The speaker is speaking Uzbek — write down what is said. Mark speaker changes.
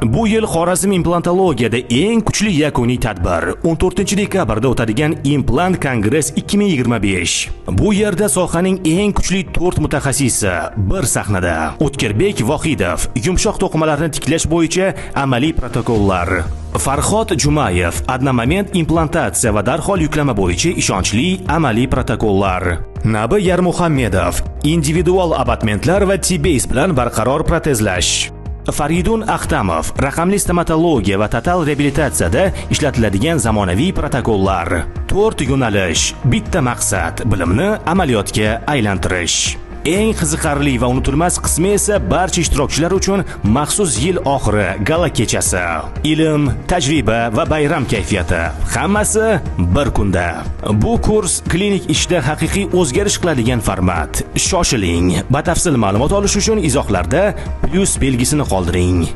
Speaker 1: Bu yil Xorazm implantologiyada eng kuchli yakuniy tadbir 14-dekabrda o'tadigan Implant Kongress 2025. Bu yerda sohaning eng kuchli 4 mutaxassisi bir sahnada. O'tkirbek Vohidov yumshoq to'qimalarni tiklash bo'yicha amaliy protokollar. Farhod Jumayev adnomoment implantatsiya va darhol yuklama bo'yicha ishonchli amaliy protokollar. Nabi Yarmuhammedov individual abatmentlar va T-base bilan barqaror protezlash. Faridun Axtamov raqamli stomatologiya va total reabilitatsiyada ishlatiladigan zamonaviy protokollar. 4 yo'nalish, bitta maqsad, bilimni amaliyotga aylantirish. Eng qiziqarli va unutilmas qismi esa barcha ishtirokchilar uchun maxsus yil oxiri gala kechasi. Ilm, tajriba va bayram kayfiyati hammasi bir kunda. Bu kurs klinik ishda haqiqiy o'zgarish qiladigan format. Shoshiling. Batafsil ma'lumot olish uchun izohlarda plus belgisini qoldiring.